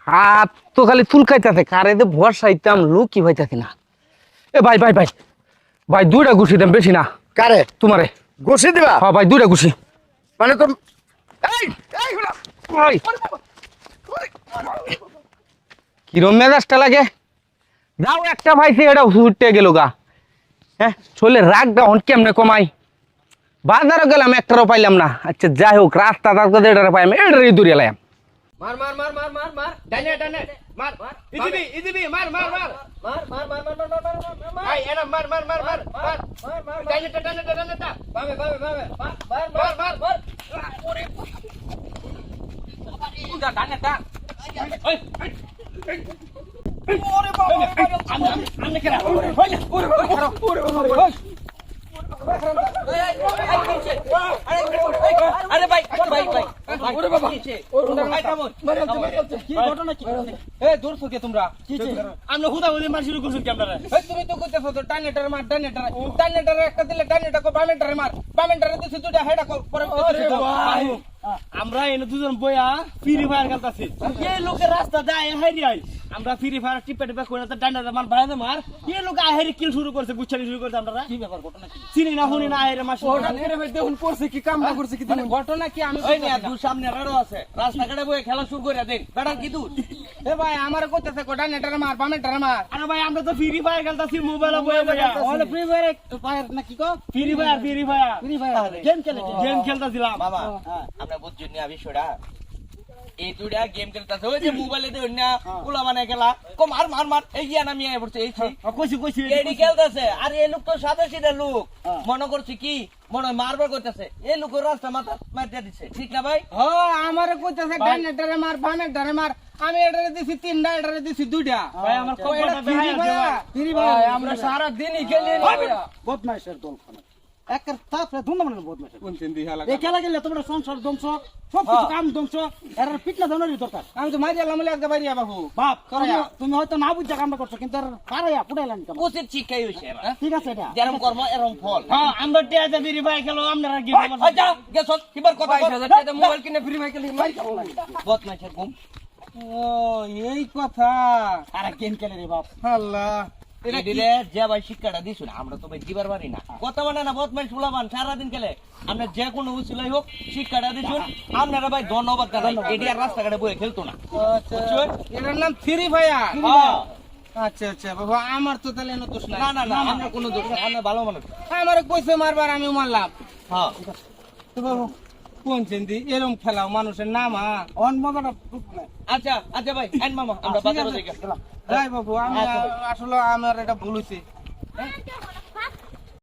হাত তো খালি চুলকাইতেছে, কারে দে ভরসা ইতাম লোক কি ভাইতাছি না। এ ভাই ভাই ভাই ভাই, দুইটা ঘুষি দেন, বেশি না। কারে তোমারে ঘুষি দিবা? হ্যাঁ ভাই, দুইটা ঘুষি। মানে তোর ভাই কিরম মেজাজটা লাগে। যাও একটা ভাইছে, এটা উঠতে গেল গা। হ্যাঁ, চলে রাগটা হন কেমনে কমাই। বাজারে গেলাম, একটারও পাইলাম না। আচ্ছা যাই হোক, রাস্তা রাস্তা এটারে পাইলাম, এটারই দূরে এলাম। মার মার মার মার মার মার ডানে ডানে মার ইদিবি মার মার মার মার মার মার মার মার মার মার আই এনা মার মার মার মার মার মার ডানে ডানে ডানে টা বামে বামে বামে মার মার মার মার ওরে উদা ডানে টা ওই ওরে বাবা আমনে কেরা ওরে ওরে আরে ভাই ভাই ভাই ওরে বাবা কি ঘটনা কি? এ দূর থেকে তোমরা আমরা হুদা হুদি মার শুরু করছো কি আপনারা? তুমি তো কইতেছো তো টানেটারে মার টানেটারে একটা দিলে টানেটা কো বামেটারে মার বামেটারে দিছি দুইটা হেডা কো পরে আমরা এনে দুজন বইয়া ফ্রি ফায়ার খেলতাছি। এই লোকের রাস্তা যায় হাইরি আই আমরা ফ্রি ফায়ার টিপে টিপে কইরা তো টানেটা মার বাইরে মার। এই লোক আহেরি কিল শুরু করছে, গুচ্ছানি শুরু করছে। আপনারা কি ব্যাপার ঘটনা কি? চিনি না হুনি না আহেরে মার ঘটনা করে ভাই দেখুন করছে কি কাম করছে কি ঘটনা কি? আমি ওই না দূর সামনে রাড়ো আছে, রাস্তা কাটে বই খেলা শুরু করে দেন। বেটার কি দূর এ ভাই আমারে কইতাছে কোটা নেটারে মার বামেটারে মার। আরে ভাই আমরা তো ফ্রি ফায়ার খেলতাছি মোবাইলে বইয়া বইয়া। ওরে ফ্রি ফায়ার না কি কো? ফ্রি ফায়ার গেম খেলতাছিলাম বাবা। আমরা বুঝছি না বিষয়টা। এই দুইটা গেম খেলতাছে, ওই যে মোবাইলে দেন না পোলা বানায় খেলা কো মার মার মার। এই গিয়া নামি আয় পড়ছে। এই কইছি এডি খেলতাছে। আর এই লোক তো সাদা সিধা লোক, মনে করছি কি মনে মারবার কইতাছে। এই লোক রাস্তা মাথা মার দিছে, ঠিক না ভাই? হ আমারে কইতাছে ডানেটারে মার বামেটারে মার। আমি এটারে দিছি তিনটা, এটারে দিছি দুইটা। ভাই আমার কপালটা ফ্রি ভাই আমরা সারা দিনই খেলি না। বদমাইশের দল খানা একের তাপরে ধুমধাম বদমাইশের কোন চিন্দি খেলা এই খেলা গেলে তোমরা সংসার ধ্বংস, সব কিছু কাম ধ্বংস। এর পিটনা ধরনের দরকার। আমি তো মারি আলাম আজকে বাইরিয়া বাবু বাপ তুমি হয়তো না বুঝা কামটা করছো, কিন্তু পারাইয়া পুড়াইলাম কেমন উচিত শিক্ষাই হইছে। ঠিক আছে এটা যেরকম কর্ম এরকম ফল। হ্যাঁ আমরা টিয়াতে ফ্রি ফায়ার খেলো, আপনারা গেম আচ্ছা গেছ কিবার কথা কর। মোবাইল কিনে ফ্রি ফায়ার খেলি মারি খাবো না বদমাইশের ঘুম। ও এই কথা। আর গেম খেলে রে বাপ। আল্লাহ দিলে যে ভাই শিক্ষাটা দিছ না, আমরা তো ভাই দিবার পারি না। কথা মানে না বদমাইশ ফুলাবান সারাদিন খেলে। আমরা যে কোনো উচিলাই হোক শিক্ষাটা দিছুন। আপনারা ভাই ধন্যবাদ জানাই। এটি আর রাস্তাঘাটে বয়ে খেলতো না। এটার নাম ফ্রি ফায়ার। আচ্ছা আচ্ছা বাবা, আমার তো তাহলে দোষ না। না না না আমরা কোনো দোষ না, আমরা ভালো মানুষ। আমার কইছে মারবার, আমি মারলাম। হ্যাঁ তো বাবু কোন চিন্তি এরকম খেলাও মানুষের নাম। অন মজাটা আচ্ছা আচ্ছা ভাই আইন মামা আমরা বাজারে যাই। যাই বাবু, আমি আসলে আমার এটা ভুল হইছে।